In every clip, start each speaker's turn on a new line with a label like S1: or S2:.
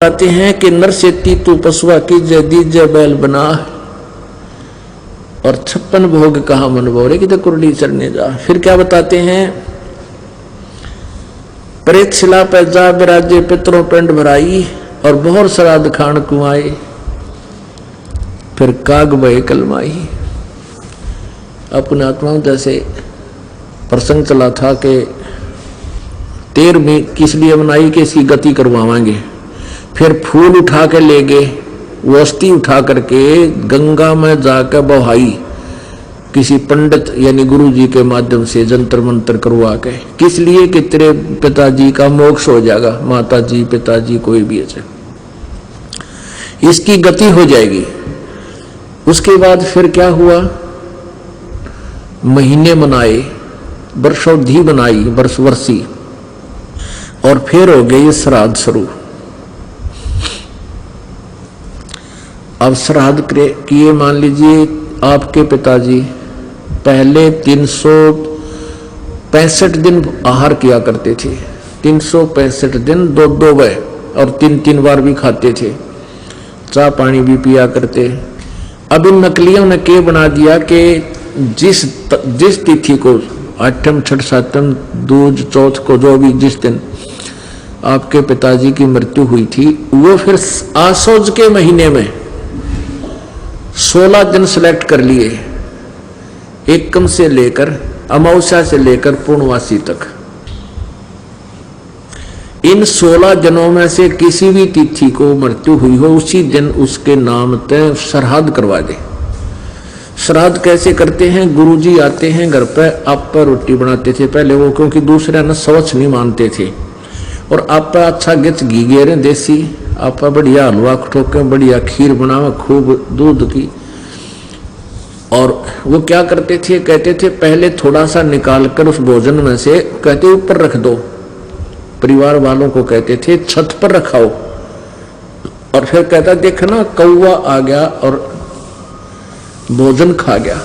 S1: बताते हैं कि नर से तू पशुआ की दीज बैल बना, और 56 भोग कहा मन बोरे कि तो कुरली चरने जा। फिर क्या बताते हैं, प्रेत शिला पे जा बिराजे पितरों पेंड भराई, और बहुत श्राद्ध खान कुआए फिर काग बहे कलमाई। अपने आत्माओं जैसे प्रसंग चला था कि 13 में किस लिए बनाई कि इसकी गति करवाएंगे। फिर फूल उठा के ले गए, वस्ती उठा करके गंगा में जाकर बहाई, किसी पंडित यानी गुरु जी के माध्यम से जंतर मंत्र करवा के। किस लिए कि तेरे पिताजी का मोक्ष हो जाएगा, माता जी पिताजी कोई भी है, इसकी गति हो जाएगी। उसके बाद फिर क्या हुआ, महीने मनाए, वर्षोधि बनाई, वर्षी, और फिर हो गए श्राद्ध शुरू। अब श्राद्ध किए, मान लीजिए आपके पिताजी पहले 365 दिन आहार किया करते थे, 365 दिन 2 बार और 3 बार भी खाते थे, चाय पानी भी पिया करते। अब इन नकलियों ने क्या बना दिया कि जिस तिथि को, 8म 6ठ 7म दूज चौथ को, जो भी जिस दिन आपके पिताजी की मृत्यु हुई थी, वो फिर आसोज के महीने में 16 दिन सिलेक्ट कर लिए, एकम से लेकर अमावस्या से लेकर पूर्णवासी तक। इन 16 दिनों में से किसी भी तिथि को मृत्यु हुई हो, उसी दिन उसके नाम तय श्राद्ध करवा दे। श्राद्ध कैसे करते हैं, गुरुजी आते हैं घर पे, आप पर रोटी बनाते थे पहले वो, क्योंकि दूसरे न स्वच्छ नहीं मानते थे, और आप अच्छा गिच घी गेरे देसी, आप बढ़िया हलवा ठोके, बढ़िया खीर बनावे खूब दूध की। और वो क्या करते थे, कहते थे पहले थोड़ा सा निकाल कर उस भोजन में से कहते ऊपर रख दो, परिवार वालों को कहते थे छत पर रखाओ, और फिर कहता देखना कौवा आ गया और भोजन खा गया,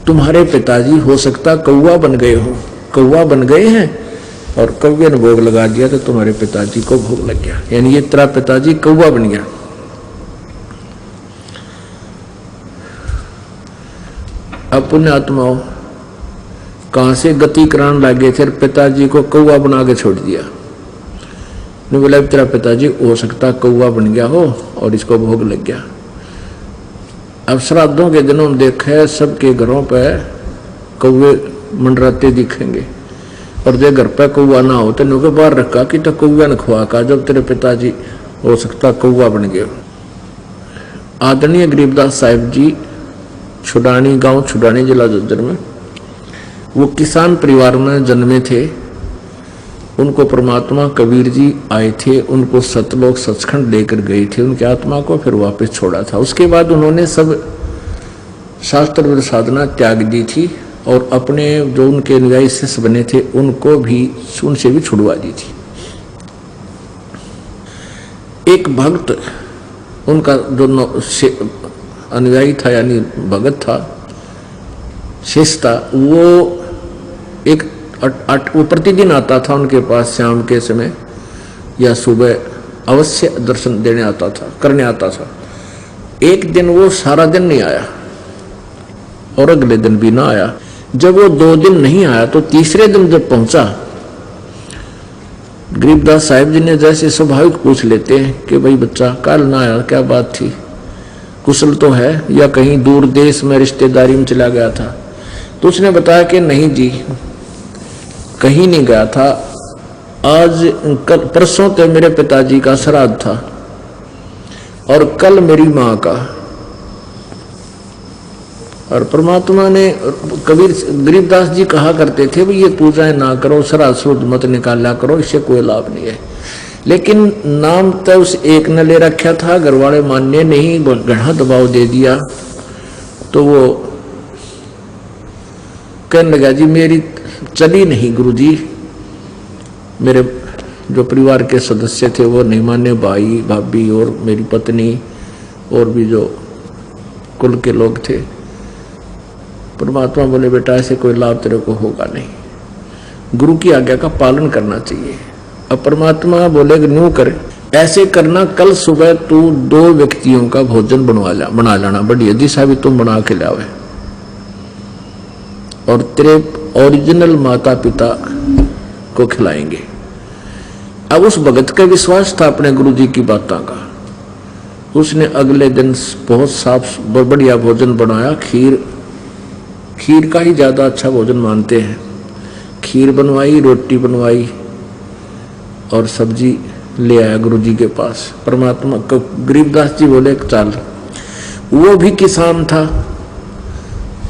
S1: तुम्हारे पिताजी हो सकता कौवा बन गए हो, कौवा बन गए हैं और कौवे ने भोग लगा दिया तो तुम्हारे पिताजी को भोग लग गया, यानी ये तेरा पिताजी कौवा बन गया। अब पुण्य आत्माओं कहां से गति कराने लगे थे, पिताजी को कौवा बना के छोड़ दिया। ने बोला तेरा पिताजी हो सकता कौवा बन गया हो और इसको भोग लग गया। अब श्राद्धों के दिनों में देखे सबके घरों पे कौवे मंडराते दिखेंगे, और जो घर पे कौवा ना हो तो नुके बाहर रखा कि तो कौवा ने खुआ का, जब तेरे पिताजी हो सकता कौवा बन गए। आदरणीय गरीबदास साहिब जी छुडानी गांव, छुडानी जिला झज्जर में, वो किसान परिवार में जन्मे थे। उनको परमात्मा कबीर जी आए थे, उनको सतलोक सचखंड लेकर गए थे उनकी आत्मा को, फिर वापस छोड़ा था। उसके बाद उन्होंने सब शास्त्र साधना त्याग दी थी, और अपने जो उनके अनुयायी शिष्य बने थे उनको भी, उनसे भी छुड़वा दी थी। एक भक्त उनका जो अनुयायी था यानी भगत था, शिष्य था, वो वो प्रतिदिन आता था उनके पास, शाम के समय या सुबह अवश्य दर्शन देने आता था, करने आता था। एक दिन वो सारा दिन नहीं आया और अगले दिन भी ना आया। जब वो 2 दिन नहीं आया तो तीसरे दिन जब पहुंचा, गरीबदास साहिब जी ने जैसे स्वाभाविक पूछ लेते हैं कि भाई बच्चा कल ना आया, क्या बात थी, कुशल तो है या कहीं दूर देश में रिश्तेदारी में चला गया था? तो उसने बताया कि नहीं जी, कहीं नहीं गया था, आज कल परसों तो मेरे पिताजी का श्राद्ध था और कल मेरी माँ का। और परमात्मा ने, कबीर गरीबदास जी कहा करते थे भी ये पूजाएं ना करो, श्राद्ध शुद्ध मत निकाला करो, इससे कोई लाभ नहीं है। लेकिन नाम तो उस एक ने ले रखा था, घर वाले मानने नहीं, गढ़ा दबाव दे दिया, तो वो कहने लगा जी मेरी चली नहीं गुरुजी, मेरे जो परिवार के सदस्य थे वो नहीं माने, भाई भाभी और मेरी पत्नी और भी जो कुल के लोग थे। परमात्मा बोले बेटा ऐसे कोई लाभ तेरे को होगा नहीं, गुरु की आज्ञा का पालन करना चाहिए। अब परमात्मा बोले न्यू करे, ऐसे करना, कल सुबह तू 2 व्यक्तियों का भोजन बना लाना, बढ़िया दिशा भी तुम बना के लावे, और तेरे ओरिजिनल माता पिता को खिलाएंगे। अब उस भगत का विश्वास था अपने गुरु जी की बातों का। उसने अगले दिन बहुत साफ बढ़िया भोजन बनाया। खीर का ही ज्यादा अच्छा भोजन मानते हैं। खीर बनवाई, रोटी बनवाई और सब्जी ले आया गुरु जी के पास। परमात्मा को गरीबदास जी बोले चल। वो भी किसान था।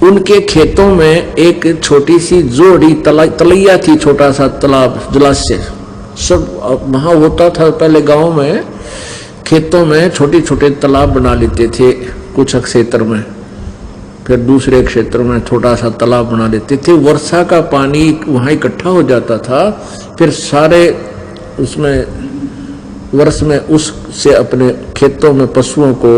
S1: उनके खेतों में एक छोटी सी जोड़ी तलैया थी, छोटा सा तालाब, जलाशय सब वहां होता था। पहले गांव में खेतों में छोटे छोटे तालाब बना लेते थे कुछ क्षेत्र में, फिर दूसरे क्षेत्र में छोटा सा तालाब बना लेते थे। वर्षा का पानी वहां इकट्ठा हो जाता था, फिर सारे उसमें वर्ष में उससे अपने खेतों में पशुओं को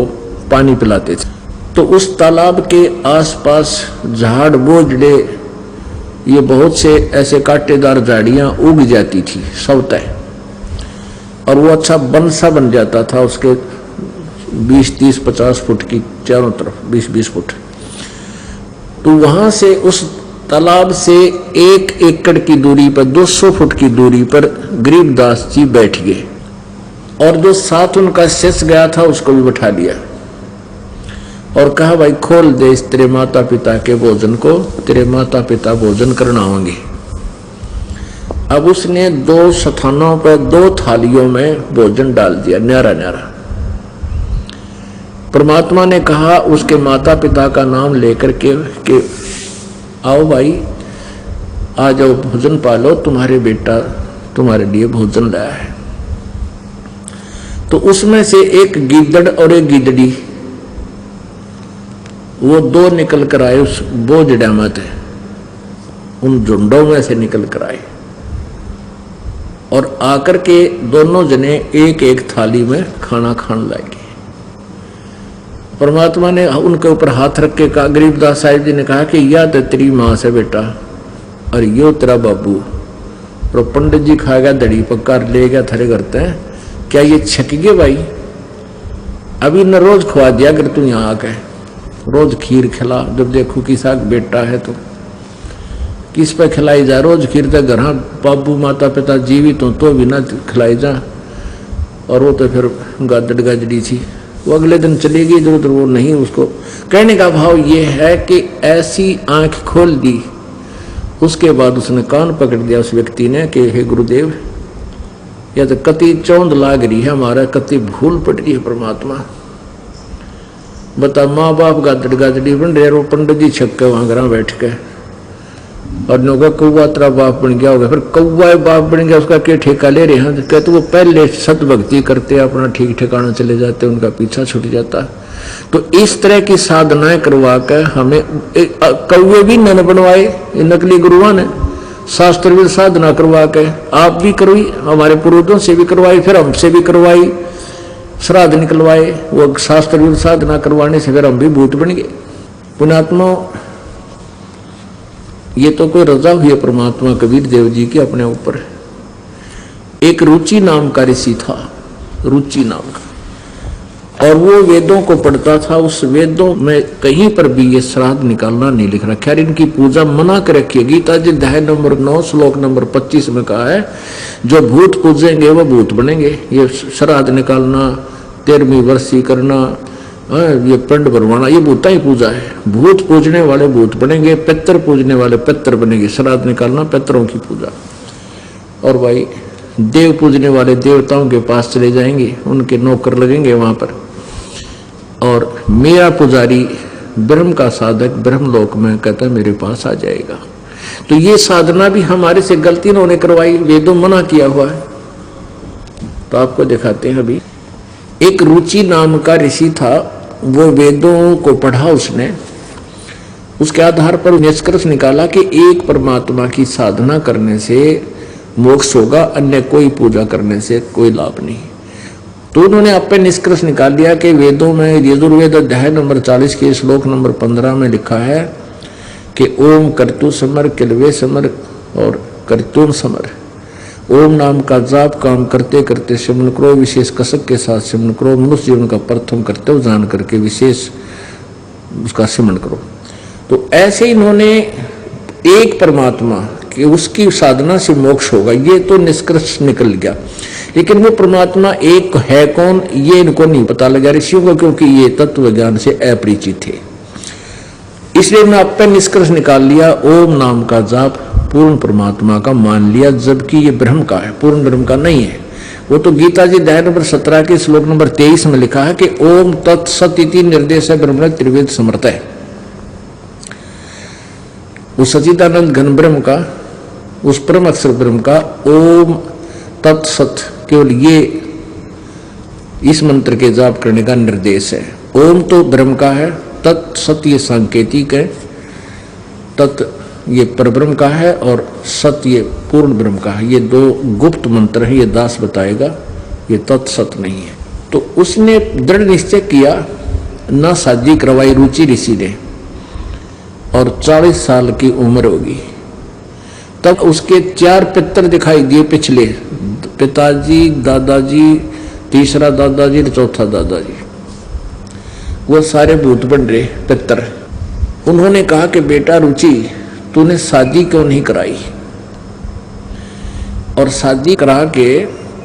S1: पानी पिलाते थे। तो उस तालाब के आसपास झाड़ बोझड़े, ये बहुत से ऐसे कांटेदार झाड़ियां उग जाती थी सब तय, और वो अच्छा वन सा बन जाता था। उसके 20, 30, 50 फुट की चारों तरफ 20-20 फुट। तो वहां से उस तालाब से 1 एकड़ की दूरी पर, 200 फुट की दूरी पर गरीबदास जी बैठ गए, और जो साथ उनका शिष्य गया था उसको भी बैठा लिया और कहा भाई खोल दे इस तेरे माता पिता के भोजन को, तेरे माता पिता भोजन करना होंगे। अब उसने 2 स्थानों पर 2 थालियों में भोजन डाल दिया, न्यारा न्यारा। परमात्मा ने कहा उसके माता पिता का नाम लेकर के आओ भाई, आ जाओ भोजन पालो, तुम्हारे बेटा तुम्हारे लिए भोजन लाया है। तो उसमें से एक गिद्दड़ और एक गिद्दड़ी, वो 2 निकल कर आए उस बोझड़ा में थे, उन झुंडों में से निकल कर आए और आकर के दोनों जने एक एक थाली में खाना खाने लगे। परमात्मा ने उनके ऊपर हाथ रख के कहा, गरीबदास साहिब जी ने कहा कि यह तो तेरी माँ से बेटा और यो तेरा बाबू। और पंडित जी खाएगा, दड़ी पक्का ले गया थारे करते हैं, क्या ये छक गए भाई? अभी न रोज खुआ दिया अगर तू यहाँ आके, रोज खीर खिला। जब देखो कि साग बेटा है तो किस पे खिलाई जा, रोज खीर तो घर बाबू माता पिता जीवित हो तो भी ना खिलाई जा। और वो तो फिर गादड़ गाजड़ी थी, वो अगले दिन चली गई इधर उधर। वो नहीं, उसको कहने का भाव ये है कि ऐसी आंख खोल दी। उसके बाद उसने कान पकड़ दिया उस व्यक्ति ने कि हे गुरुदेव, या तो कति चौंध लाग रही है हमारा, कति भूल पड़ रही है परमात्मा। बता, माँ बाप गादड़ गाजड़ी बन रहे, वो पंडित जी छक्के वहां घर बैठ के, और नौका कौवा तेरा बाप बन गया होगा। फिर कौवा बाप बन गया, उसका क्या ठेका ले रहे हैं? कहते वो पहले सत भक्ति करते, अपना ठीक ठिकाना चले जाते, उनका पीछा छूट जाता। तो इस तरह की साधनाएं करवा कर हमें कौवे भी न बनवाए नकली गुरुओं ने, शास्त्र भी साधना करवा के आप भी करवाई, हमारे पूर्वजों से भी करवाई, फिर हमसे भी करवाई, श्राद्ध निकलवाए। वो शास्त्र भी साधना करवाने से फिर हम भी भूत बन गए। पुण्यात्मा, ये तो कोई रजा हुई है परमात्मा कबीर देव जी की अपने ऊपर। एक रुचि नाम का ऋषि था, रुचि नाम का, और वो वेदों को पढ़ता था। उस वेदों में कहीं पर भी ये श्राद्ध निकालना नहीं लिख रखा है, इनकी पूजा मना कर रखी है। गीता जी अध्याय नंबर 9 श्लोक नंबर 25 में कहा है, जो भूत पूजेंगे वो भूत बनेंगे। ये श्राद्ध निकालना, 13वीं वर्षी करना, ये पिंड भरवाना, ये भूता ही पूजा है। भूत पूजने वाले भूत बनेंगे, पितर पूजने वाले पितर बनेंगे। श्राद्ध निकालना पितरों की पूजा। और भाई देव पूजने वाले देवताओं के पास चले जाएंगे, उनके नौकर लगेंगे वहां पर। और मेरा पुजारी ब्रह्म का साधक ब्रह्मलोक में कहता है मेरे पास आ जाएगा। तो ये साधना भी हमारे से गलती इन्होंने करवाई, वेदों मना किया हुआ है। तो आपको दिखाते हैं। अभी एक रुचि नाम का ऋषि था, वो वेदों को पढ़ा उसने, उसके आधार पर निष्कर्ष निकाला कि एक परमात्मा की साधना करने से मोक्ष होगा, अन्य कोई पूजा करने से कोई लाभ नहीं। तो उन्होंने आप पे निष्कर्ष निकाल दिया कि वेदों में यजुर्वेद अध्याय नंबर 40 के श्लोक नंबर 15 में लिखा है कि ओम कर्तु समर किलवे समर और कर्तुम समर। ओम नाम का जाप काम करते करते सिमरन करो, विशेष कसक के साथ सिमरन करो, मनुष्य जीवन का प्रथम कर्तव्य जान करके विशेष उसका सिमरन करो। तो ऐसे इन्होंने एक परमात्मा कि उसकी साधना से मोक्ष होगा ये तो निष्कर्ष निकल गया, लेकिन वो परमात्मा एक है कौन ये इनको नहीं पता लगा ऋषियों को, क्योंकि ये तत्व ज्ञान से अपरिचित थे। इसलिए मैं आप पे निष्कर्ष निकाल लिया, ओम नाम का जाप पूर्ण परमात्मा का मान लिया, जबकि ये ब्रह्म का है, पूर्ण ब्रह्म का नहीं है। वो तो गीता जी अध्याय नंबर 17 के श्लोक नंबर 23 में लिखा है कि ओम तत्सत इति निर्देश ब्रह्म त्रिवेद समर्थ है। उस सच्चिदानंद घन ब्रह्म का, उस परम अक्षर ब्रह्म का ओम तत्सत केवल ये इस मंत्र के जाप करने का निर्देश है। ओम तो ब्रह्म का है, तत्सत ये सांकेतिक है, तत् ये परब्रह्म का है और सत ये पूर्ण ब्रह्म का है। ये दो गुप्त मंत्र है, ये दास बताएगा, ये तत्सत नहीं है। तो उसने दृढ़ निश्चय किया, न शादी करवाई रुचि ऋषि ने, और 40 साल की उम्र होगी। तब उसके 4 पितर दिखाई दिए पिछले, पिताजी, दादाजी, तीसरा दादाजी, चौथा दादाजी, वो सारे भूत बन रहे पितर। उन्होंने कहा कि बेटा रुचि तूने शादी क्यों नहीं कराई, और शादी करा के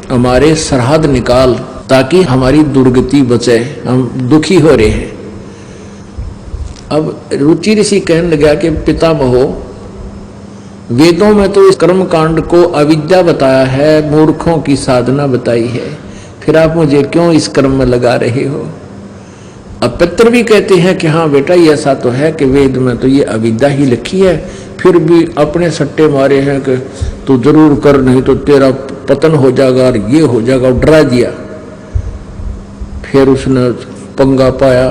S1: हमारे सरहद निकाल ताकि हमारी दुर्गति बचे, हम दुखी हो रहे हैं। अब रुचि ऋषि कहने लगा कि पितामहो, वेदों में तो इस कर्म कांड को अविद्या बताया है, मूर्खों की साधना बताई है, फिर आप मुझे क्यों इस कर्म में लगा रहे हो। अब पितर भी कहते हैं कि हाँ बेटा ये ऐसा तो है कि वेद में तो ये अविद्या ही लिखी है, फिर भी अपने सट्टे मारे हैं कि तू जरूर कर नहीं तो तेरा पतन हो जाएगा और ये हो जाएगा, और डरा दिया। फिर उसने पंगा पाया,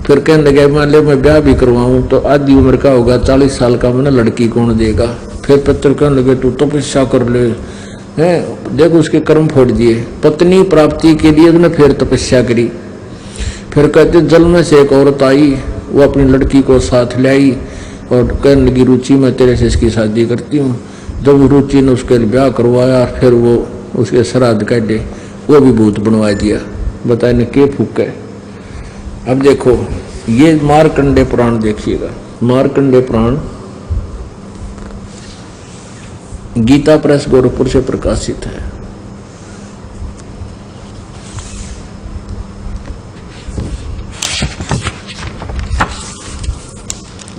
S1: फिर कहने लगे मान ले मैं ब्याह भी करवाऊं तो आधी उम्र का होगा, 40 साल का मैंने लड़की कौन देगा। फिर पितर कहने लगे तू तपस्या कर ले, हैं देखो उसके कर्म फोड़ दिए। पत्नी प्राप्ति के लिए उसने फिर तपस्या करी। फिर कहते जल में से एक औरत आई, वो अपनी लड़की को साथ ले आई और कहने लगी रुचि मैं तेरे से इसकी शादी करती हूँ। जब रुचि ने उसके लिए ब्याह करवाया, फिर वो उसके श्राद्ध काटे, वो भी भूत बनवा दिया। बताए ने के फूक है। अब देखो ये मार्कंडे पुराण देखिएगा, मार्कंडे पुराण गीता प्रेस गोरखपुर से प्रकाशित है।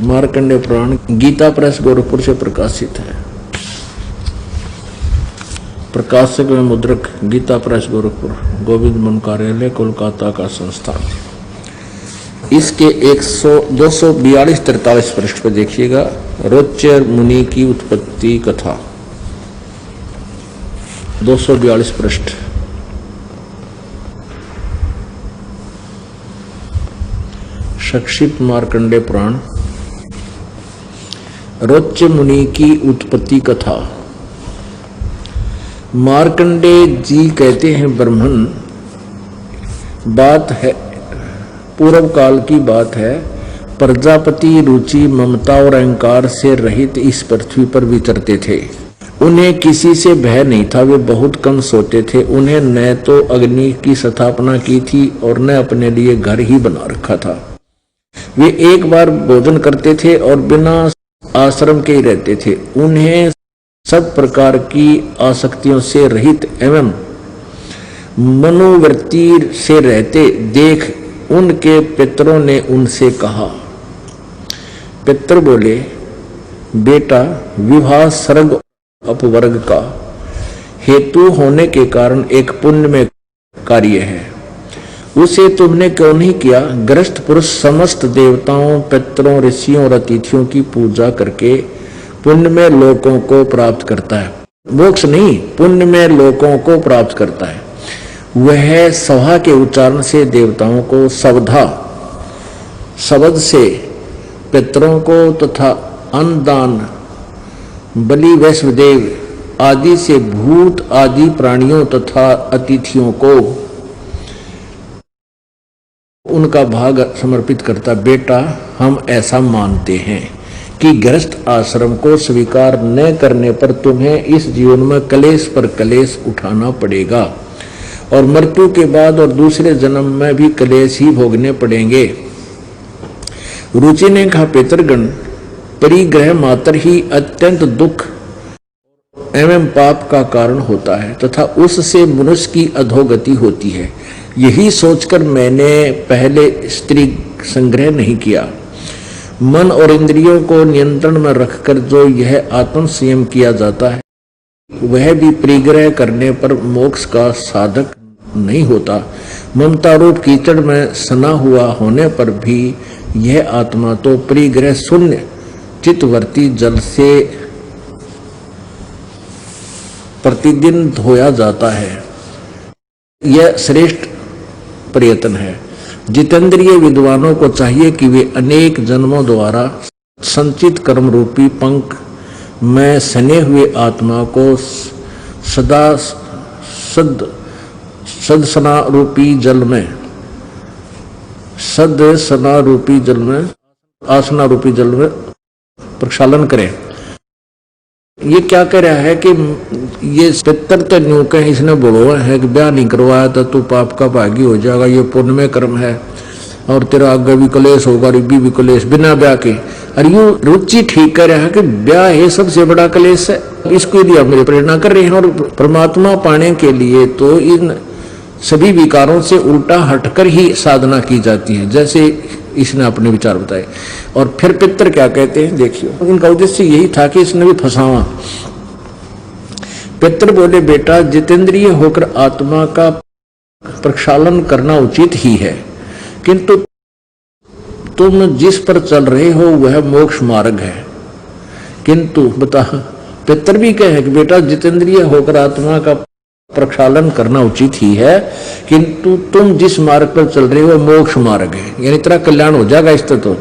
S1: मार्कंडे पुराण गीता प्रेस गोरखपुर से प्रकाशित है। प्रकाशक में मुद्रक गीता प्रेस गोरखपुर, गोविंद मन कार्यालय कोलकाता का संस्थान। इसके 242-43 पृष्ठ पर देखिएगा, रोच्य मुनि की उत्पत्ति कथा, 242 पृष्ठ। संक्षिप्त मार्कंडे पुराण, रोच्य मुनि की उत्पत्ति कथा। मार्कंडे जी कहते हैं ब्राह्मण, बात है पूर्व काल की बात है, प्रजापति रुचि ममता और अहंकार से रहित इस पृथ्वी पर विचरते थे। उन्हें किसी से भय नहीं था, वे बहुत कम सोते थे। उन्हें न तो अग्नि की स्थापना की थी और न अपने लिए घर ही बना रखा था। वे एक बार भोजन करते थे और बिना आश्रम के ही रहते थे। उन्हें सब प्रकार की आसक्तियों से रहित एवं मनोवृत्ति से रहते देख उनके पितरों ने उनसे कहा। पितर बोले, बेटा विवाह सर्ग अपवर्ग का हेतु होने के कारण एक पुण्य में कार्य है, उसे तुमने क्यों नहीं किया। गृहस्थ पुरुष समस्त देवताओं, पितरों, ऋषियों और अतिथियों की पूजा करके पुण्य में लोकों को प्राप्त करता है। मोक्ष नहीं, पुण्य में लोकों को प्राप्त करता है। वह सभा के उच्चारण से देवताओं को, सवधा शब्द से पितरों को तथा अन्नदान बलि वैश्वदेव आदि से भूत आदि प्राणियों तथा अतिथियों को उनका भाग समर्पित करता। बेटा हम ऐसा मानते हैं कि गृहस्थ आश्रम को स्वीकार न करने पर तुम्हें इस जीवन में कलेश पर कलेश उठाना पड़ेगा और मृत्यु के बाद और दूसरे जन्म में भी कलेश ही भोगने पड़ेंगे। रुचि ने कहा, पितृगण, परिग्रह मात्र ही अत्यंत दुख एवं पाप का कारण होता है तथा उससे मनुष्य की अधोगति होती है। यही सोचकर मैंने पहले स्त्री संग्रह नहीं किया। मन और इंद्रियों को नियंत्रण में रखकर जो यह आत्म संयम किया जाता है वह भी परिग्रह करने पर मोक्ष का साधक नहीं होता। ममता रूप कीचड़ में सना हुआ होने पर भी यह आत्मा तो परिग्रह शून्य चित्तवर्ती जल से प्रतिदिन धोया जाता है। यह श्रेष्ठ प्रयत्न है। जितेंद्रिय विद्वानों को चाहिए कि वे अनेक जन्मों द्वारा संचित कर्म रूपी पंख में सने हुए आत्मा को सदा सदसना रूपी जल में आसना रूपी जल में प्रक्षालन करें। ये क्या कह रहा है कि ये पितर तो न्यू कहे इसने बोलो है कि ब्याह नहीं करवाया तो तू पाप का भागी हो जाएगा, ये पुण्य में कर्म है और तेरा आगे भी कलेश होगा, रिबी भी कलेश बिना ब्याह के। और यूं रुचि ठीक कर रहा है कि ब्याह है सबसे बड़ा कलेश है, इसको यदि आप मेरी प्रेरणा कर रहे हैं। और परमात्मा पाने के लिए तो इन सभी विकारों से उल्टा हटकर ही साधना की जाती है, जैसे इसने अपने विचार बताए। और फिर पितर क्या कहते हैं देखिए, इनका उद्देश्य यही था कि इसने भी फंसावा। पितर बोले, बेटा जितेंद्रिय होकर आत्मा का प्रक्षालन करना उचित ही है, किंतु तुम जिस पर चल रहे हो वह मोक्ष मार्ग है। किंतु बता, पितर भी कहे कि बेटा जितेंद्रिय होकर आत्मा का प्रक्षालन करना उचित ही है, किंतु तुम जिस मार्ग पर चल रहे हो मोक्ष मार्ग है, यानी तेरा कल्याण हो जाएगा इससे तो।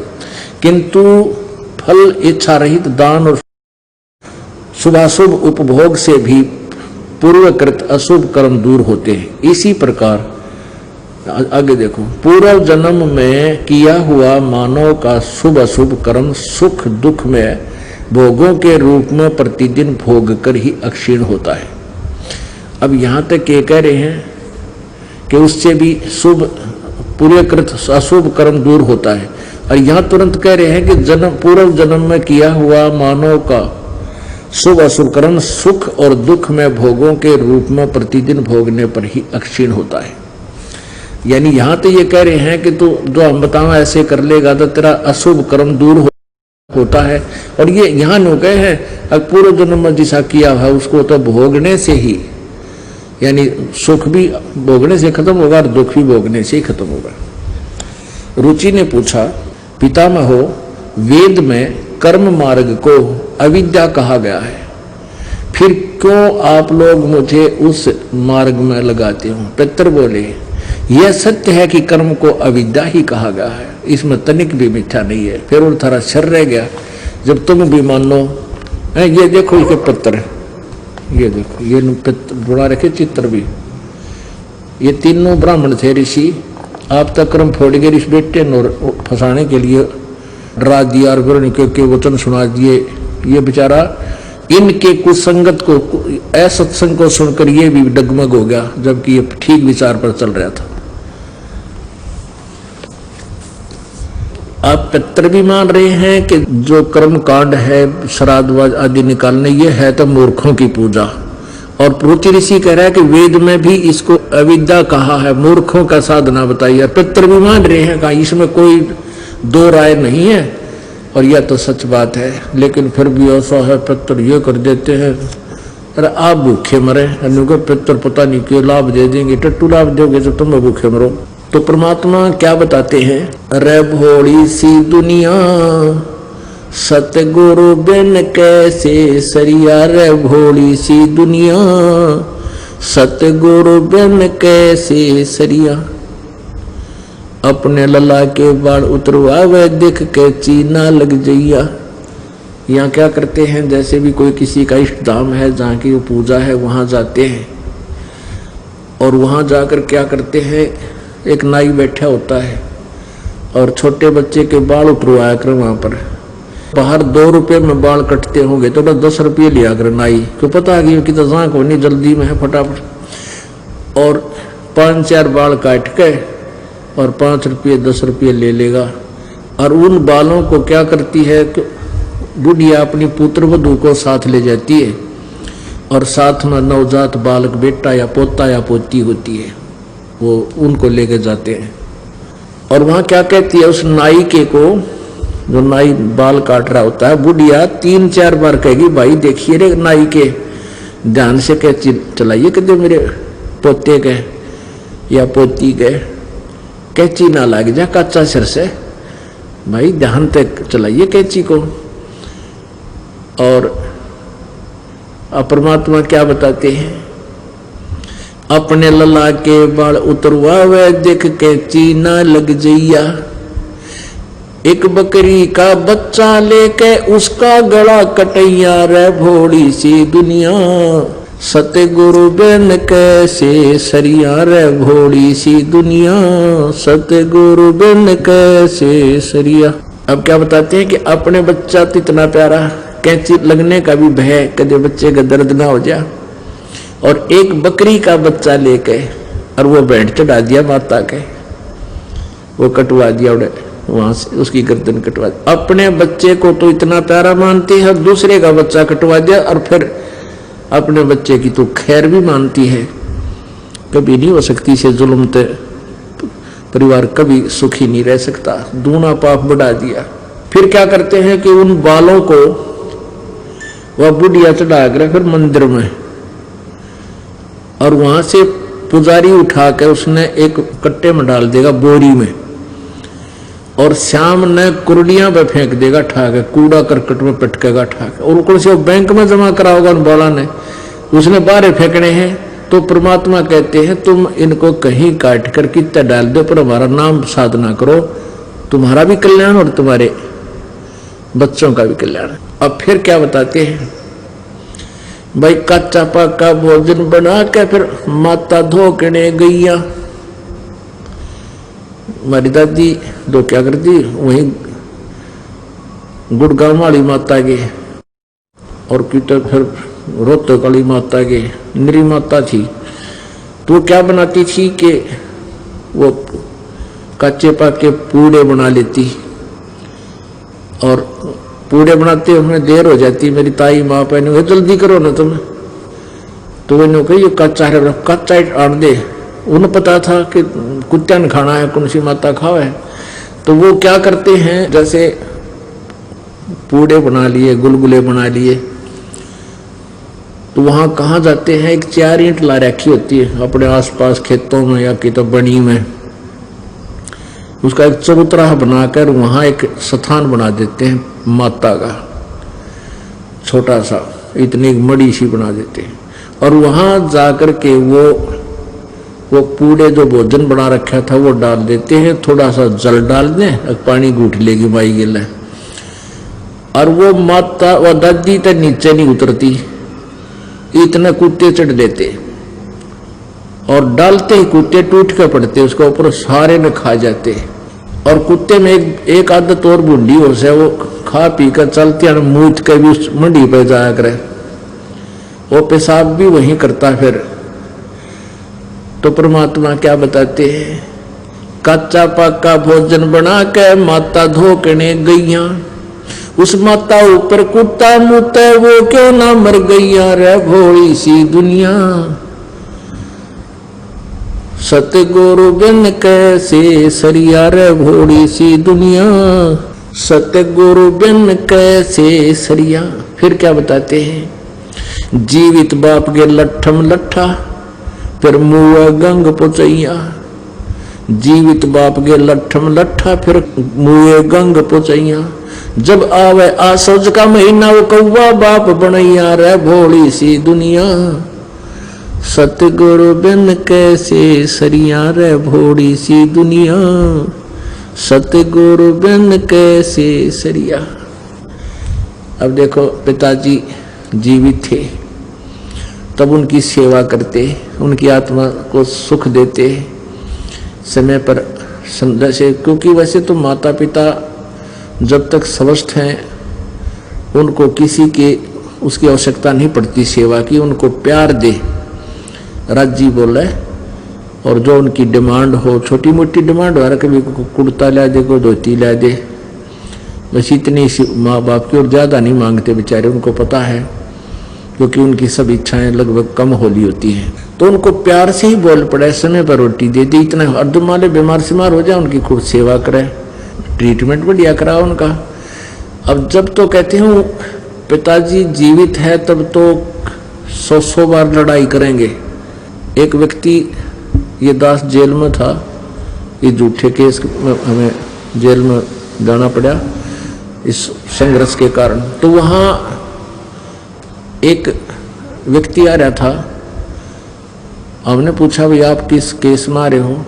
S1: किंतु फल इच्छा रहित दान और शुभाशुभ उपभोग से भी पूर्वकृत अशुभ कर्म दूर होते हैं। इसी प्रकार आगे देखो, पूर्व जन्म में किया हुआ मानव का शुभ अशुभ कर्म सुख दुख में भोगों के रूप में प्रतिदिन भोग कर ही अक्षीण होता है। अब यहां तक ये कह रहे हैं कि उससे भी शुभ पूर्वकृत अशुभ कर्म दूर होता है, और यहां तुरंत कह रहे हैं कि पूर्व जन्म में किया हुआ मानव का शुभ अशुभ कर्म सुख और दुख में भोगों के रूप में प्रतिदिन भोगने पर ही अक्षीण होता है। यानी यहां तो ये कह रहे हैं कि तू जो हम बताओ ऐसे कर लेगा तो तेरा अशुभ कर्म दूर होता है, और ये यहाँ नो गए हैं अब पूर्व जन्म में जिसा किया है उसको तो भोगने से ही, यानी सुख भी भोगने से खत्म होगा और दुख भी भोगने से ही खत्म होगा। रुचि ने पूछा, पितामहो, वेद में कर्म मार्ग को अविद्या कहा गया है, फिर क्यों आप लोग मुझे उस मार्ग में लगाते हो? पितर बोले, यह सत्य है कि कर्म को अविद्या ही कहा गया है, इसमें तनिक भी मिथ्या नहीं है। फिर वो थारा शर रह गया जब तुम भी मानो। ये देखो इसके पत्र, ये देखो ये बुला रखे चित्र भी, ये तीनों ब्राह्मण थे ऋषि। आप तक कर्म फोड़ गए इस बेटे और फंसाने के लिए डरा दिया और फिर के वचन सुना दिए। ये बेचारा इनके कुसंगत को असत्संग को सुनकर ये भी डगमग हो गया, जबकि ये ठीक विचार पर चल रहा था। आप पितर भी मान रहे हैं कि जो कर्म कांड है श्राद्ध आदि निकालने, ये है तो मूर्खों की पूजा। और प्रोति ऋषि कह रहा है कि वेद में भी इसको अविद्या कहा है, मूर्खों का साधना बताई है। पितर भी मान रहे हैं, कहा इसमें कोई दो राय नहीं है, और यह तो सच बात है। लेकिन फिर भी ऐसा है पितर ये कर देते हैं, अरे आप भूखे मरे, पितर पता नहीं क्यों लाभ दे देंगे, टट्टू लाभ दोगे तो तुम भूखे मरो। तो परमात्मा क्या बताते हैं, रे भोली सी दुनिया सतगुरु बिन कैसे सरिया, रे भोली सी दुनिया सतगुरु बिन कैसे सरिया। अपने लला के बाल उतरवावे दिख के चीना लग जइया। यहाँ क्या करते हैं, जैसे भी कोई किसी का इष्ट धाम है जहाँ की पूजा है वहाँ जाते हैं, और वहाँ जाकर क्या करते हैं, एक नाई बैठा होता है और छोटे बच्चे के बाल उतरवाया कर वहाँ पर। बाहर 2 रुपये में बाल कटते होंगे तो 10 रुपये लिया कर नाई, क्यों पता है कि तो जहाँ को नहीं जल्दी में है फटाफट, और 5-4 बाल काट के और 5 रुपये 10 रुपये ले लेगा। और उन बालों को क्या करती है कि बुढ़िया अपनी पुत्र वधू को साथ ले जाती है और साथ में नवजात बालक बेटा या पोता या पोती होती है, वो उनको लेके जाते हैं। और वहाँ क्या कहती है उस नाई के को, जो नाई बाल काट रहा होता है, बुढ़िया 3-4 बार कहेगी भाई देखिए रे नाई के, ध्यान से कैंची चलाइए कदे मेरे पोते के या पोती के, कैंची ना लग जा कच्चा सिर से, भाई ध्यान तक चलाइए कैंची को। और परमात्मा क्या बताते हैं, अपने लला के बाल उतरवावे देख कैंची ना लग जइया, एक बकरी का बच्चा लेके उसका गला कटैया रे भोली सी दुनिया, सतगुरु बिन कैसे सरिया रे भोली सी दुनिया, सतगुरु बिन कैसे सरिया। अब क्या बताते हैं कि अपने बच्चा तो इतना प्यारा, कैंची लगने का भी भय कदे बच्चे का दर्द ना हो जाए, और एक बकरी का बच्चा लेके और वो बैंड चढ़ा दिया माता के, वो कटवा दिया उड़े वहां से, उसकी गर्दन कटवा दी। अपने बच्चे को तो इतना प्यारा मानती है, दूसरे का बच्चा कटवा दिया, और फिर अपने बच्चे की तो खैर भी मानती है। कभी नहीं हो सकती से जुल्म, ते परिवार कभी सुखी नहीं रह सकता, दूना पाप बढ़ा दिया। फिर क्या करते हैं कि उन बालों को वह बुढ़िया चढ़ा कर फिर मंदिर में, और वहां से पुजारी उठा कर उसने एक कट्टे में डाल देगा बोरी में, और शाम ने कुर्डियां पे फेंक देगा ठाके, कूड़ा करकट में पटकेगा ठाके, और कौन से बैंक में जमा करा होगा उन बाला ने, उसने बाहर फेंकने हैं। तो परमात्मा कहते हैं तुम इनको कहीं काट कर कितना डाल दो, पर हमारा नाम साधना करो, तुम्हारा भी कल्याण और तुम्हारे बच्चों का भी कल्याण। अब फिर क्या बताते हैं, भाई कच्चा पक्का भोजन बना के फिर माता धोकने गईया। हमारी दादी दो क्या करती, वहीं गुड़गांव वाली माता के और कितर फिर रोहतक वाली माता के निरी माता थी, तो क्या बनाती थी कि वो कच्चे पक्के पूड़े बना लेती, और पूड़े बनाते हुए देर हो जाती, मेरी ताई माँ पहने जल्दी करो ना तुम, तो मैंने कही ये कच्चा है, कच्चा आन दे। उन्हें पता था कि कुत्ता ने खाना है, कौन सी माता खावे, तो वो क्या करते हैं, जैसे पूड़े बना लिए, गुलगुले बना लिए, तो वहां कहाँ जाते हैं, एक 4 ईंट ला रखी होती है अपने आसपास खेतों में या कि तो बनी में, उसका एक चबूतरा बनाकर वहां एक स्थान बना देते हैं माता का, छोटा सा, इतनी मड़ी सी बना देते हैं, और वहां जाकर के वो पूड़े जो भोजन बना रखा था वो डाल देते हैं, थोड़ा सा जल डाल दें, पानी घूट लेगी माई गिला, और वो माता व दादी तक नीचे नहीं उतरती, इतने कुत्ते चढ़ देते, और डालते ही कुत्ते टूट के पड़ते उसके ऊपर, सारे में खा जाते। और कुत्ते में एक आदत और बुढ़ी हो से, वो खा पी कर चलते हैं, मूत के भी उस मंडी पे जाया करे, वो पेशाब भी वहीं करता। फिर तो परमात्मा क्या बताते हैं, कच्चा पक्का भोजन बना के माता धोकने गईया, उस माता ऊपर कुत्ता मुते वो क्यों ना मर गईया रे भोली सी दुनिया, सतगुरु बिन कैसे सरिया रे भोली सी दुनिया, सतगुरु बिन कैसे सरिया। फिर क्या बताते हैं, जीवित बाप के लट्ठम लट्ठा फिर मुआ गंग पुचैया, जीवित बाप के लट्ठम लट्ठा फिर मुए गंग पुचैया, जब आवे आसोज का महीना वो कौवा बाप बनैया रे भोली सी दुनिया, सतगुरु बिन कैसे सरिया रे भोली सी दुनिया, सतगुरु बिन कैसे सरिया। अब देखो पिताजी जीवित थे तब उनकी सेवा करते, उनकी आत्मा को सुख देते समय पर जैसे, क्योंकि वैसे तो माता पिता जब तक स्वस्थ हैं उनको किसी के उसकी आवश्यकता नहीं पड़ती सेवा की, उनको प्यार दे। राजी बोले और जो उनकी डिमांड हो, छोटी मोटी डिमांड हो, कभी को कुर्ता ला दे, को धोती ला दे, बस इतनी माँ बाप की, और ज़्यादा नहीं मांगते बेचारे, उनको पता है क्योंकि उनकी सब इच्छाएं लगभग कम होली होती हैं। तो उनको प्यार से ही बोल पड़े, समय पर रोटी दे दी, इतना अर्धुम वाले बीमार सीमार हो जाए उनकी खूब सेवा करे, ट्रीटमेंट बढ़िया करा उनका। अब जब तो कहते हैं पिताजी जीवित है तब तो 100 बार लड़ाई करेंगे। एक व्यक्ति, ये दास जेल में था, ये झूठे केस में हमें जेल में जाना पड़ा इस संघर्ष के कारण। तो वहाँ एक व्यक्ति आ रहा था, हमने पूछा भाई आप किस केस में आ रहे हो?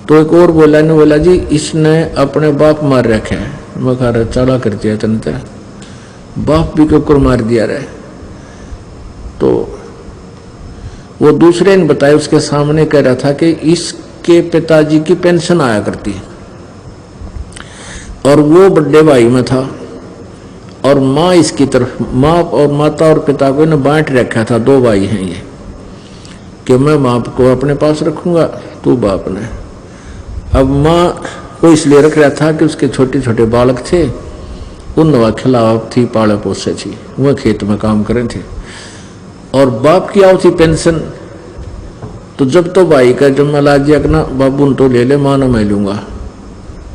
S1: तो एक और बोला ने बोला जी इसने अपने बाप मार रखे है। मैं कह रहा चला कर दिया चलते बाप भी क्यों मार दिया रहे। तो वो दूसरे ने बताया, उसके सामने कह रहा था कि इसके पिताजी की पेंशन आया करती और वो बड़े भाई में था और माँ इसकी तरफ, माँ और माता और पिता को इन्हें बांट रखा था, 2 भाई हैं ये, कि मैं माँ को अपने पास रखूंगा तू बाप ने। अब माँ को इसलिए रख रहा था कि उसके छोटे छोटे बालक थे, उन खिलाफ थी, पाले पोसे थी, वह खेत में काम करे थे, और बाप की आओ थी पेंशन। तो जब तो भाई का जब मैं ला दिया कि ना बाबू न तो ले ले, माँ ना मैं लूंगा,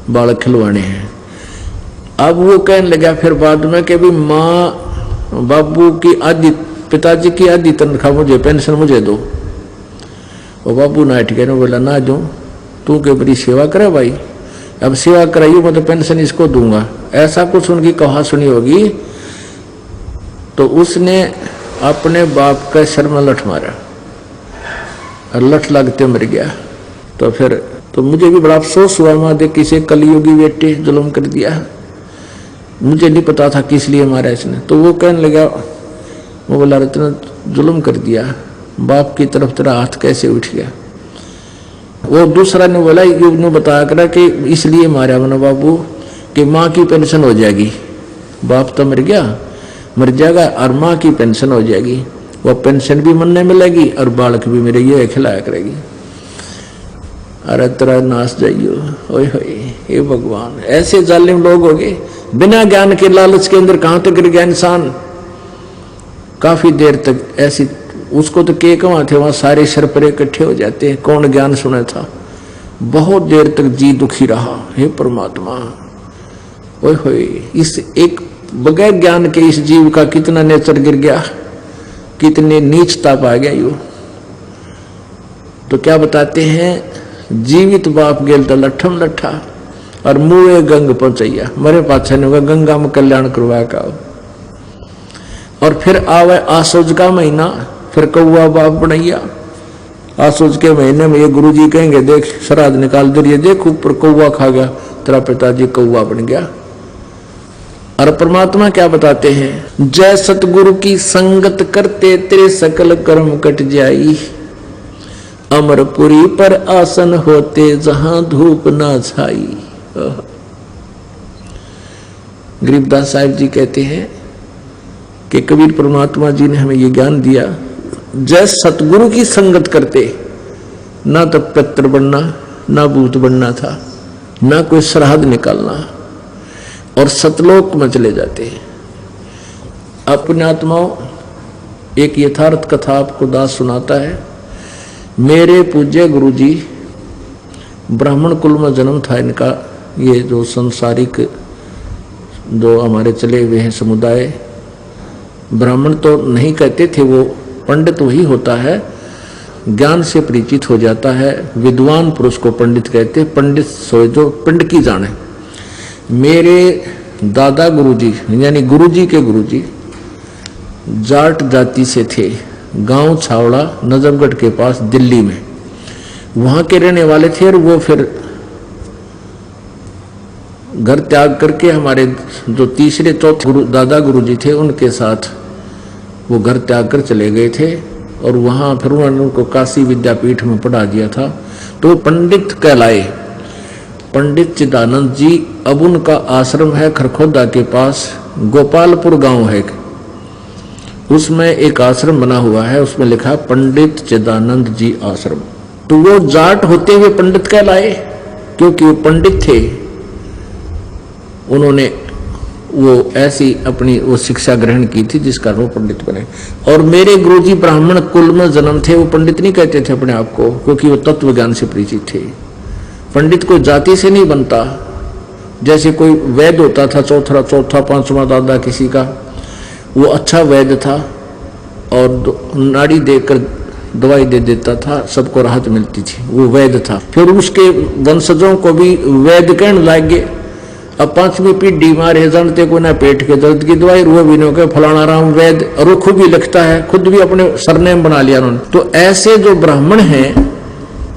S1: बालक खिलवाने हैं। अब वो कहने लगा फिर बाद में कि भी माँ बाबू की आधी, पिताजी की आधी तनख्वाह मुझे, पेंशन मुझे दो। और बाबू नाट के बोला ना दो, तू के बड़ी सेवा करे भाई, अब सेवा कराइयो मैं तो पेंशन इसको दूंगा, ऐसा कुछ उनकी कहा सुनी होगी। तो उसने अपने बाप का सर में लठ मारा और लठ लगते मर गया। तो फिर तो मुझे भी बड़ा अफसोस हुआ, माँ देख किसे कलयुगी बेटे जुल्म कर दिया, मुझे नहीं पता था किस लिए मारा इसने। तो वो कहने लगा, वो बोला इतना जुल्म कर दिया, बाप की तरफ तेरा हाथ कैसे उठ गया? वो दूसरा ने बोला, ने बताया करा कि इसलिए मारा मैंने बाबू कि माँ की पेंशन हो जाएगी, बाप तो मर गया, मर जाएगा और माँ की पेंशन हो जाएगी, वो पेंशन भी मन मिलेगी और बालक भी मेरे ये खिलाया करेगी। अरे तेरा नाश जाइयो, ओए होए हे भगवान, ऐसे जालिम लोग हो गए, बिना ज्ञान के लालच के अंदर कहां तक गिर गया इंसान। काफी देर तक ऐसी, उसको तो के कहाँ थे, वहां सारे सरपरे इकट्ठे हो जाते हैं, कौन ज्ञान सुना था, बहुत देर तक जी दुखी रहा। हे परमात्मा, ओए होए, इस एक बगैर ज्ञान के इस जीव का कितना नेचर गिर गया, कितने नीचता पा गया यू। तो क्या बताते हैं, जीवित बाप गेल तो लठम लठा और मुए गंग पहुंचैया, मरे पाछा ने होगा गंगा में कल्याण करवा का। और फिर आवे आसोज का महीना, फिर कौआ बाप बनैया। आसोज के महीने में ये गुरुजी कहेंगे देख श्राद्ध निकाल दे, देख ऊपर कौआ खा गया, तेरा पिताजी कौआ बन गया। और परमात्मा क्या बताते हैं, जय सतगुरु की संगत करते तेरे सकल कर्म कट जाई, अमरपुरी पर आसन होते जहां धूप ना छाई। गरीबदास साहिब जी कहते हैं कि कबीर परमात्मा जी ने हमें ये ज्ञान दिया, जय सतगुरु की संगत करते, ना तो पितर बनना, ना भूत बनना था, ना कोई श्राद्ध निकालना, और सतलोक में चले जाते हैं। अपने आत्माओं, एक यथार्थ कथा आपको दास सुनाता है। मेरे पूज्य गुरुजी, ब्राह्मण कुल में जन्म था इनका, ये जो संसारिक जो हमारे चले हुए हैं समुदाय, ब्राह्मण तो नहीं कहते थे, वो पंडित वही होता है, ज्ञान से परिचित हो जाता है, विद्वान पुरुष को पंडित कहते, पंडित सोए जो पिंड की जाने। मेरे दादा गुरुजी यानी गुरुजी के गुरुजी जाट जाति से थे, गांव छावड़ा नजफगढ़ के पास दिल्ली में, वहां के रहने वाले थे। और वो फिर घर त्याग करके हमारे जो तीसरे चौथे दादा गुरुजी थे उनके साथ वो घर त्याग कर चले गए थे, और वहां फिर उन्होंने उनको काशी विद्यापीठ में पढ़ा दिया था, तो वो पंडित कहलाए। पंडित चिदानंद जी, अब उनका आश्रम है खरखोदा के पास, गोपालपुर गांव है, उसमें एक आश्रम बना हुआ है, उसमें लिखा है पंडित चिदानंद जी आश्रम। तो वो जाट होते हुए पंडित कहलाए, क्योंकि वो पंडित थे। उन्होंने वो ऐसी अपनी वो शिक्षा ग्रहण की थी जिस कारण वो पंडित बने। और मेरे गुरुजी ब्राह्मण कुल में जन्म थे, वो पंडित नहीं कहते थे अपने आप को, क्योंकि वो तत्व ज्ञान से परिचित थे। पंडित को जाति से नहीं बनता, जैसे कोई वैद्य होता था, चौथा पांचवा दादा किसी का, वो अच्छा वैद्य था और नाड़ी देकर दवाई दे देता था, सबको राहत मिलती थी, वो वैद्य था। फिर उसके वंशजों को भी वैद्य कहने लगे। अब 5वीं पीढ़ी मारे जानते को ना पेट के दर्द की दवाई, वो भी नहीं के फलाना राम वैद्य, और वो खुद भी लिखता है, खुद भी अपने सरनेम बना लिया उन्होंने। तो ऐसे जो ब्राह्मण हैं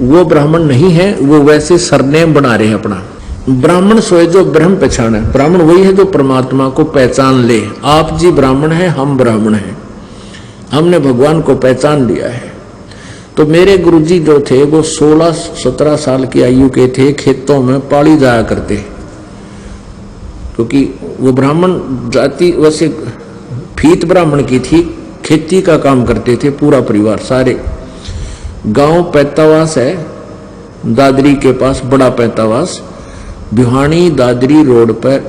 S1: वो ब्राह्मण नहीं है, वो वैसे सरनेम बना रहे हैं अपना। ब्राह्मण सोए जो ब्रह्म पहचान है, ब्राह्मण वही है जो परमात्मा को पहचान ले। आप जी ब्राह्मण हैं, हम ब्राह्मण हैं, हमने भगवान को पहचान लिया है। तो मेरे गुरुजी जो थे वो 16-17 साल की आयु के थे, खेतों में पाली जाया करते, क्योंकि वो ब्राह्मण जाति वैसे फीत ब्राह्मण की थी, खेती का काम करते थे पूरा परिवार सारे। गांव पैतावास है दादरी के पास, बड़ा पैतावास, बिहानी दादरी रोड पर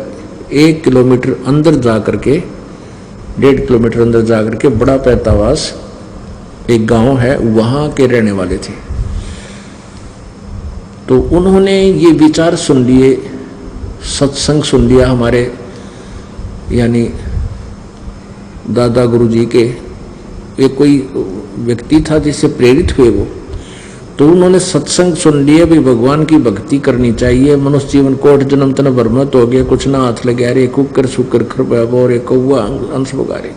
S1: 1 किलोमीटर अंदर जाकर के, 1.5 किलोमीटर अंदर जाकर के बड़ा पैतावास एक गांव है, वहां के रहने वाले थे। तो उन्होंने ये विचार सुन लिए, सत्संग सुन लिया हमारे यानी दादा गुरुजी के। एक कोई व्यक्ति था जिससे प्रेरित हुए वो, तो उन्होंने सत्संग सुन लिए भी भगवान की भक्ति करनी चाहिए। मनुष्य जीवन कोट जन्म तन भरमत हो गया, कुछ ना हाथ लगे, अरे कुकर शुकर खरबोरे कौआ अंश बगारे।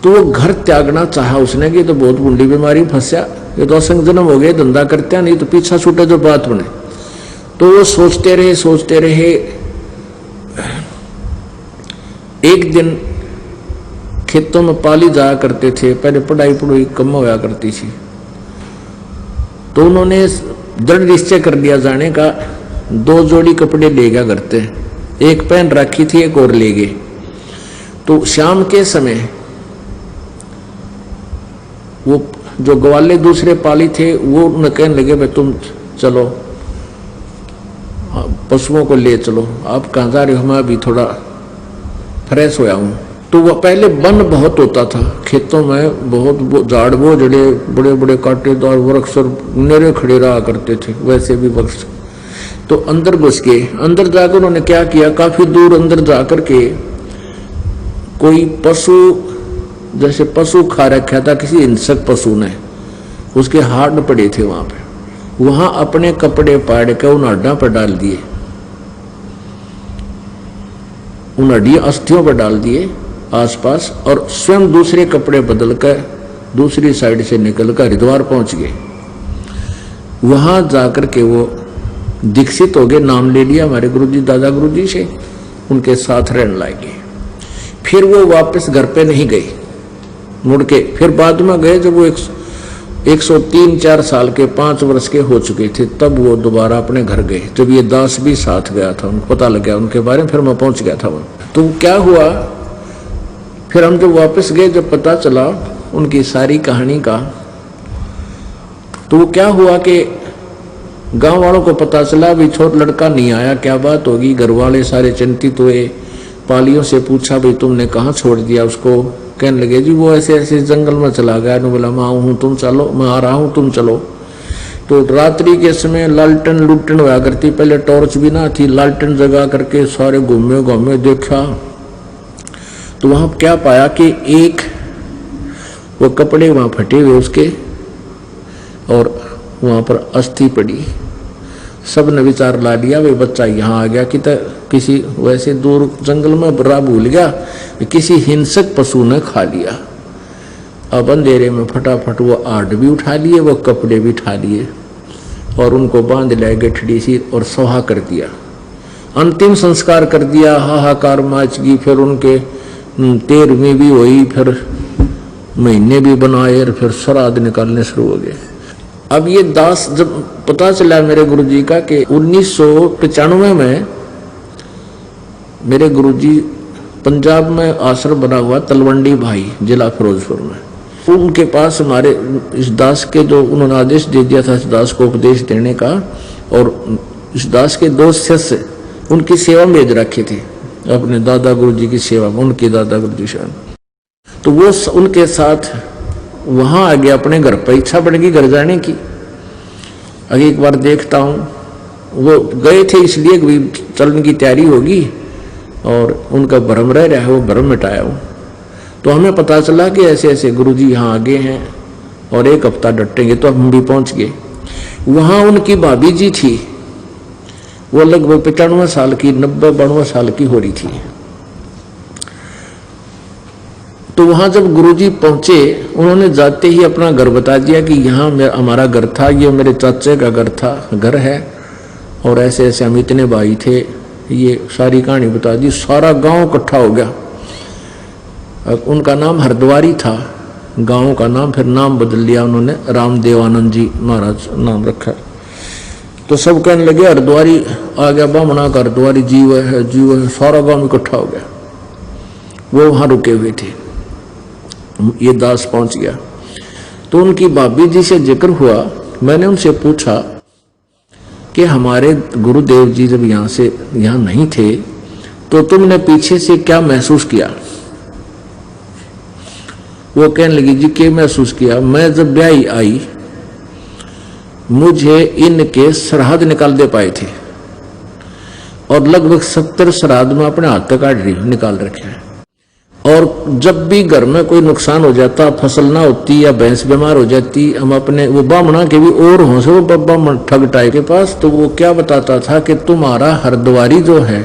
S1: तो वो घर त्यागना चाहा उसने कि तो बहुत बूढ़ी बीमारी फंसा, ये तो असंग जन्म हो गया, धंधा करते नहीं तो पीछा छूटे जो बात बने। तो वो सोचते रहे। एक दिन खेतों में पाली जाया करते थे, पहले पढ़ाई कम होया करती थी, तो उन्होंने दृढ़ निश्चय कर दिया जाने का। 2 जोड़ी कपड़े ले गया घर से, एक पहन रखी थी, एक और ले गए। तो शाम के समय वो जो ग्वाले दूसरे पाली थे वो न कहने लगे भाई तुम चलो पशुओं को ले चलो, आप कहाँ जा रहे हो, मैं अभी थोड़ा फ्रेश होया हूँ। तो वो पहले वन बहुत होता था खेतों में, बहुत झाड़ वो जड़े बड़े बड़े कांटेदार वृक्ष और नेरे खड़े रहा करते थे, वैसे भी वृक्ष। तो अंदर घुस गए, अंदर जाकर उन्होंने क्या किया, काफी दूर अंदर जाकर के कोई पशु, जैसे पशु खा रखा था किसी हिंसक पशु ने, उसके हाड पड़े थे वहां पे, वहां अपने कपड़े पाड़ के उन हड्डा पर डाल दिए, उन हड्डियों अस्थियों पर डाल दिए आसपास, और स्वयं दूसरे कपड़े बदलकर दूसरी साइड से निकलकर हरिद्वार पहुंच गए। वहां जाकर के वो दीक्षित हो गए, नाम ले लिया हमारे गुरुजी दादा गुरुजी से, उनके साथ रहने लगे। फिर वो वापस घर पे नहीं गए मुड़ के, फिर बाद में गए जब वो 103-4 साल के 5 वर्ष के हो चुके थे, तब वो दोबारा अपने घर गए। जब ये दास भी साथ गया था, उनको पता लग गया उनके बारे में, फिर मैं पहुंच गया था वहां। तो क्या हुआ, फिर हम जब वापस गए, जब पता चला उनकी सारी कहानी का, तो वो क्या हुआ कि गांव वालों को पता चला भी छोटा लड़का नहीं आया, क्या बात होगी। घर वाले सारे चिंतित हुए, पालियों से पूछा भाई तुमने कहाँ छोड़ दिया उसको, कहने लगे जी वो ऐसे ऐसे जंगल में चला गया। ने बोला मैं आऊँ हूँ, तुम चलो, मैं आ रहा हूँ, तुम चलो। तो रात्रि के समय लालटेन लुटन हुआ करती, पहले टॉर्च भी ना थी, लालटेन जगा करके सारे घूमे देखा। तो वहां क्या पाया कि एक वो कपड़े वहां फटे हुए उसके, और वहां पर अस्थि पड़ी। सब ने विचार ला लिया वे बच्चा यहाँ आ गया कि किसी वैसे दूर जंगल में बड़ा भूल गया, किसी हिंसक पशु ने खा लिया। अब अंधेरे में फटाफट वो आड़ भी उठा लिए, वो कपड़े भी उठा लिए, और उनको बांध लिया गठड़ी सी और सहा कर दिया, अंतिम संस्कार कर दिया। हाहाकार मच गई। फिर उनके 13वीं भी हुई, फिर महीने भी बनाए, और फिर श्राद्ध निकालने शुरू हो गए। अब ये दास जब पता चला मेरे गुरुजी का कि 1995 में मेरे गुरुजी पंजाब में आश्रम बना हुआ तलवंडी भाई, जिला फिरोजपुर में। उनके पास हमारे इस दास के, जो उन्होंने आदेश दे दिया था इस दास को उपदेश देने का, और इस दास के 2 शिष्य उनकी सेवा में भेज रखे थे, अपने दादा गुरु जी की सेवा में, उनके दादा गुरु जी से। तो वो उनके साथ वहां आ गया अपने घर पर। इच्छा बढ़ गई घर जाने की। अभी एक बार देखता हूँ, वो गए थे इसलिए चलने की तैयारी होगी और उनका भ्रम रह रहा है, वो भ्रम मिटाया हूँ। तो हमें पता चला कि ऐसे ऐसे गुरुजी यहाँ आगे हैं और 1 हफ्ता डटेंगे, तो हम भी पहुँच गए। वहाँ उनकी भाभी जी थी, वो लगभग 95 साल की, 90-92 साल की हो रही थी। तो वहाँ जब गुरुजी पहुँचे, उन्होंने जाते ही अपना घर बता दिया कि यहाँ हमारा घर था, ये मेरे चाचे का घर है, और ऐसे ऐसे हम इतने भाई थे। ये सारी कहानी बता दी। सारा गांव इकट्ठा हो गया। उनका नाम हरद्वारी था, गांव का नाम, फिर नाम बदल लिया उन्होंने, रामदेवानंद जी महाराज नाम रखा। तो सब कहने लगे हरद्वारी आ गया, बामणा का हरद्वारी जीव है, जीव है। सारा गांव इकट्ठा हो गया। वो वहां रुके हुए थे। ये दास पहुंच गया तो उनकी भाभी जी से जिक्र हुआ। मैंने उनसे पूछा कि हमारे गुरुदेव जी जब यहाँ नहीं थे तो तुमने पीछे से क्या महसूस किया? वो कहने लगी, जी क्या महसूस किया? मैं जब ब्याही आई, मुझे इनके श्राद्ध निकाल दे पाए थे, और लगभग 70 श्राद्ध में अपने हाथ तक निकाल रखे हैं। और जब भी घर में कोई नुकसान हो जाता, फसल ना होती या भैंस बीमार हो जाती, हम अपने वो बामणा के भी और हों से, वो बामण ठग टाई के पास, तो वो क्या बताता था कि तुम्हारा हरद्वारी जो है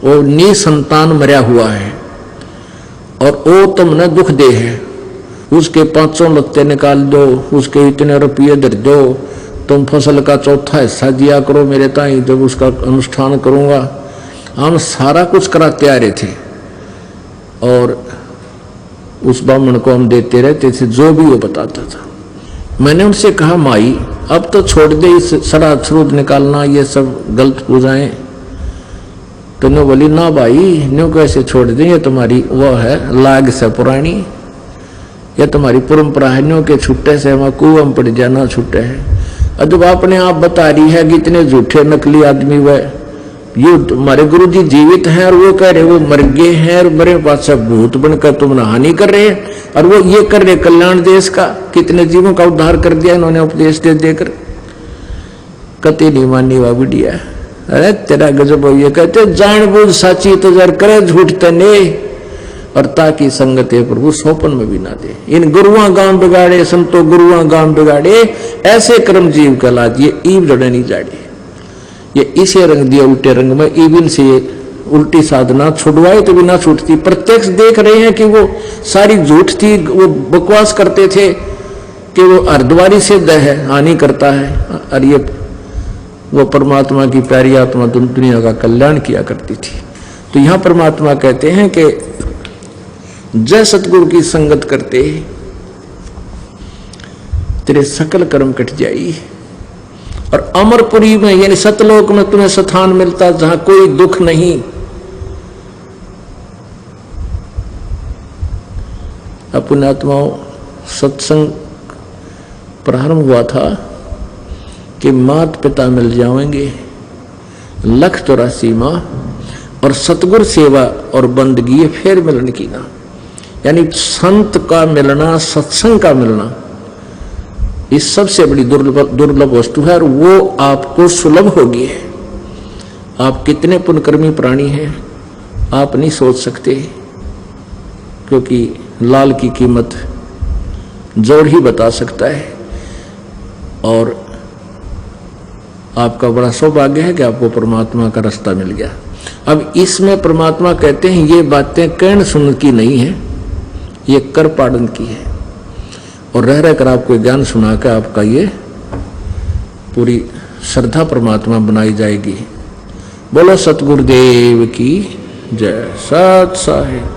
S1: वो निसंतान मरा हुआ है और वो तुमने दुख दे है, उसके 500 लत्ते निकाल दो, उसके इतने रुपये दे दो, तुम फसल का 4था हिस्सा दिया करो मेरे ताई, जब उसका अनुष्ठान करूँगा। हम सारा कुछ कराते आ रहे थे और उस ब्राह्मण को हम देते रहते थे जो भी वो बताता था। मैंने उनसे कहा, माई अब तो छोड़ दे इस श्राद्ध श्रुद्ध निकालना, ये सब गलत पूजाएं। तो नो बोली, ना भाई, नो कैसे छोड़ दें, ये तुम्हारी वो है लाग से पुरानी, यह तुम्हारी परंपरा है, नो के छुट्टे से हम कुआं में पड़ जाना छुट्टे है। जब आपने आप बता रही है कि इतने झूठे नकली आदमी वह, ये हमारे गुरु जी जीवित हैं और वो कह रहे वो मर गए हैं और मेरे पास भूत बनकर तुम हानि कर रहे हैं, और वो ये कर रहे कल्याण देश का, कितने जीवों का उद्धार कर दिया इन्होंने उपदेश दे देकर। कति नहीं मानी वा बिटिया, अरे तेरा गजब हो। ये कहते जानबूझ साची तो जर करे झूठ तने, और ताकि संगत है प्रभु सोपन में भी ना दे। इन गुरुआ गांव बिगाड़े, संतो गुरुआ गांव बिगाड़े, ऐसे कर्म जीव का लाज, ये ईव जड़े नहीं जाड़े। ये इसे रंग दिया उल्टे रंग में, ईविल से उल्टी साधना छुड़वाए तो भी ना छूटती। प्रत्यक्ष देख रहे हैं कि वो सारी झूठ थी, वो बकवास करते थे कि वो हरद्वारी सिद्ध है, हानि करता है, और ये वो परमात्मा की प्यारी आत्मा दुनिया का कल्याण किया करती थी। तो यहां परमात्मा कहते हैं कि जय सतगुरु की संगत करते तेरे सकल कर्म कट जाई, और अमरपुरी में यानी सतलोक में तुम्हें स्थान मिलता जहां कोई दुख नहीं। अपने आत्माओं, सत्संग प्रारंभ हुआ था कि मात पिता मिल जाएंगे, 184 माँ, और सतगुरु सेवा और बंदगी ये फिर मिलन की ना, यानी संत का मिलना, सत्संग का मिलना, इस सबसे बड़ी दुर्लभ वस्तु है, और वो आपको सुलभ होगी। आप कितने पुण्यकर्मी प्राणी हैं आप नहीं सोच सकते, क्योंकि लाल की कीमत जोड़ ही बता सकता है। और आपका बड़ा सौभाग्य है कि आपको परमात्मा का रास्ता मिल गया। अब इसमें परमात्मा कहते हैं ये बातें कहन सुन की नहीं है, ये कर पाड़न की है, और रह रहकर आपको ज्ञान सुनाकर आपका ये पूरी श्रद्धा परमात्मा बनाई जाएगी। बोलो सतगुरुदेव की जय। सत साहिब।